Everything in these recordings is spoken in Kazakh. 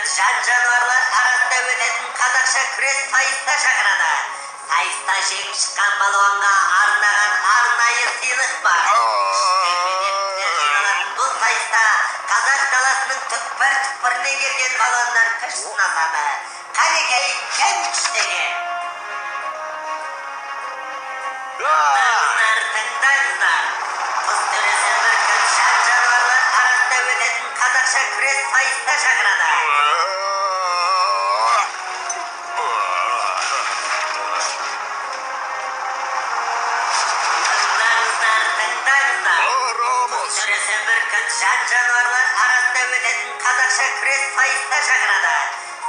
жан-жануарлар арасында өтетін қазақша күрес сайысына шақырады. Сайыста жеңіп шыққан балуанға арнаған арнайы сыйлық бар. Бұл сайыста қазақ даласының түкпір-түкпірінен келген балуандар күш сынасады. Қанекей кім күштеген? Тыңдаңыздар. Құс төресі бір күн жан-жануарлар арасында өтетін қазақша күрес сайысына шақырады. Жан-жануарлар арасында өтетін қазақша күрес сайысына шақырады.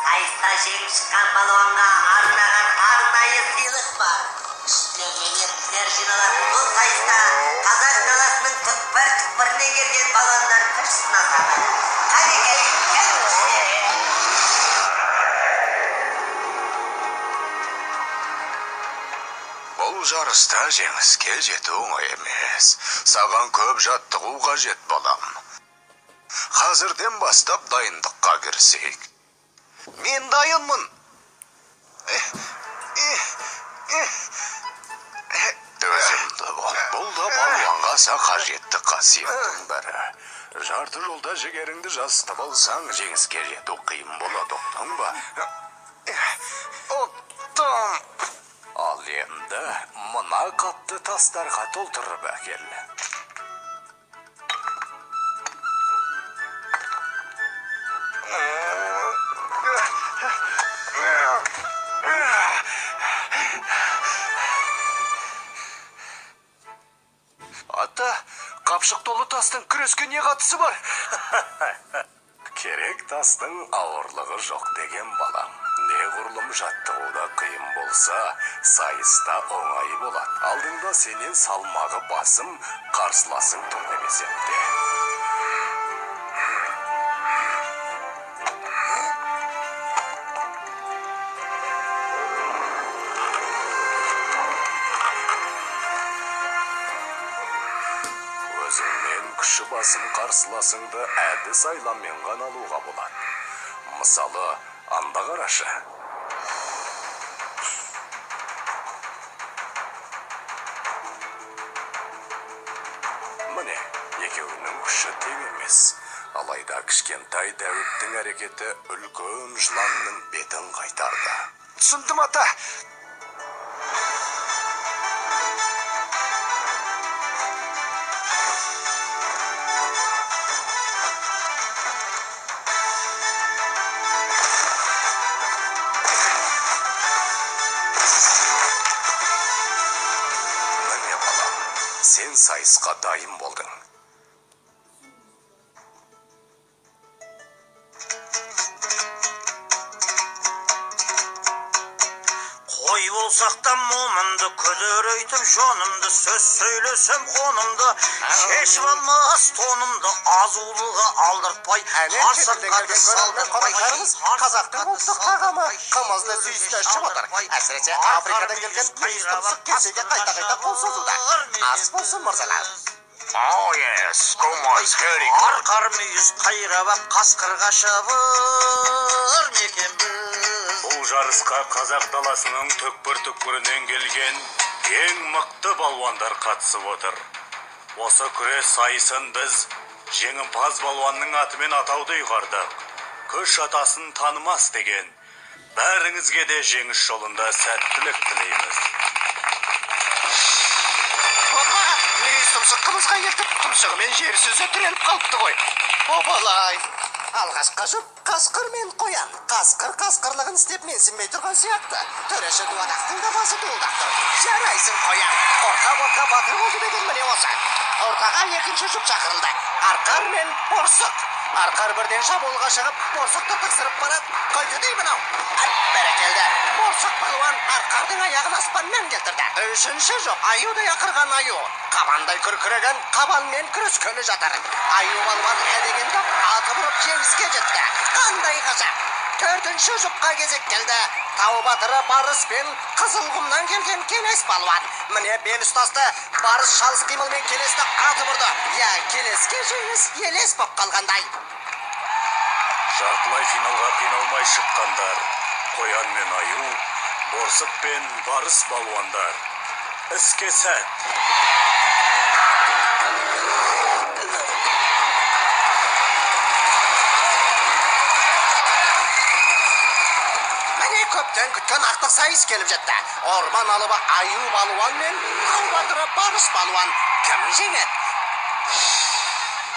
Сайыста жеңіп шыққан балуанға арнаған арнайы сыйлық бар. Күштер мен ерлер жиналатын бұл сайыста қазақ даласының түкпір-түкпірінен келген балуандар күш сынасады. Қанекей кім күштері? Бұл жарыста жеңіске жету оңай емес. Саған көп жаттығу қажет балам. Қазірден бастап дайындыққа кірісейік. Мен дайынмын. Төзімді бол. Бұл да балуанға аса қажетті қасиеттің бірі. Жарты жолда жігеріңді жасытып алсаң, жеңіске жету қиын болады, ұқтың ба? Ұқтым. Ал енді мына қапты тастарға толтырып әкел. Ата, қапшық толы тастың күреске не қатысы бар? Керек тастың ауырлығы жоқ деген балам. Неғұрлым жаттығуда қиын болса, сайыста оңай болады. Алдыңда сенен салмағы басым, қарсыласың тұр деп есепте. Өзіңнен күші басым қарсыласыңды әдіс айламен ғана алуға болады. Мысалы, анда қарашы. Міне, екеуінің күші тең емес. Алайда кішкентай Дәуіттің әрекеті үлкен жыланның бетін қайтарды. Түсіндім, ата. Сен сайысқа дайын болдың. Қой болсақтан момынды, күдірейтіп жонымды, сөз сөйлесем қонымды, шешіп алмас тонымды, азулыға алдыртпай, арсыртқарды салдыртпай. Қазақтың ұлттық тағамы қымызды сүйісті ішіп отыр. Әсіресе Африкадан келген тұмсық кесеге қайта-қайта қол созуда. Ас болсын, мырзалар. Oh yes, қымыз керек. Арқар мүйіз қайрап ап қасқырға шабыр мекен біз. Бұл жарысқа қазақ даласының түкпір-түкпірінен келген ең мықты балуандар қатысып отыр. Осы күрес сайысын біз жеңімпаз балуанның атымен атауды ұйғардық. Күш атасын танымас деген. Бәріңізге де жеңіс жолында сәттілік тілейміз. Мүйіз тұмсық қымызға ертіп, тұмсығымен жер сөзі тіреліп қалыпты ғой. Обалай! Алғашқа жұп қасқыр мен қоян. Қасқыр қасқырлығын істеп менсінбей тұрған сияқты. Төреші дуадақтың да басы дуылдап тұр. Жарайсың қоян. Орқа батыр болды деген міне осы. Ортаға екінші жұп шақырылды. Арқар мен борсық. Арқар бірден шабуылға шығып, борсықты тықсырып барады. Қойды дей мынау. Бәрекелді. Борсық балуан арқардың аяғын аспаннан келтірді. Үшінші жұп аюдай ақырған аю. Қабандай күркіреген қабанмен күрескелі жатыр. Аю балуан әдегенді аты бұрып жеңіске жетті. Қандай ғажап. Төртінші жұпқа кезек келді. Тау батыры барыс пен Қызылқұмнан келген келес балуан. Міне бел ұстасты. Барыс шалыс қимылмен келесті аты бұрды. Я келеске жеңіс елес боп қалғандай. Жартылай финалға қиналмай шыққандар. Қоян мен аю, борсық пен барыс балуандар. Іске сәт. Міне көптен күткен ақтық сайыс келіп жатты. Орман алыбы аю балуан мен тау батыры барыс балуан кім жеңеді?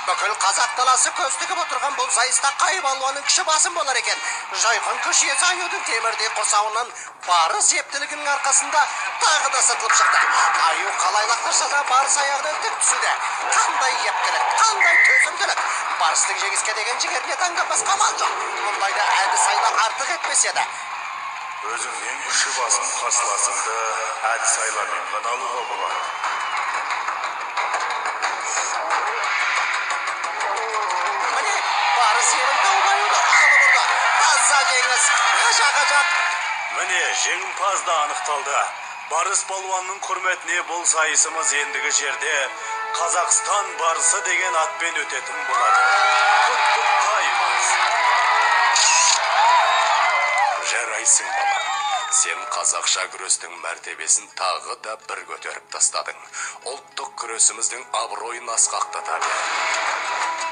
Бүкіл қазақ даласы көз тігіп отырған бұл сайыста қай балуанның күші басым болар екен? Жайқын күш иесі аюдың темірдей құрсауынан барыс ептілігінің арқасында тағы да сытылып шықты. Аю қалай лақтырса да барыс аяғынан тік түсуде. Қандай ептілік, қандай төзімділік. Барыстың жеңіске деген жігеріне таңданбас амал жоқ. Мұндайда әдіс айда артық етпес еді. Өзіңнен күші басым қарсыласыңды әдіс айлармен ғана алуға болады. Міне, барыс ерін тауып аюды алып ұрды. Таза жеңіс, ғажап. Міне, жеңімпаз да анықталды. Барыс балуанның құрметіне бұл сайысымыз ендігі жерде Қазақстан барысы деген атпен өтетін болады. Құттықтаймыз. Жарайсың балам. Сен қазақша күрестің мәртебесін тағы да бір көтеріп тастадың. Ұлттық күресіміздің абыройын асқақтата бер.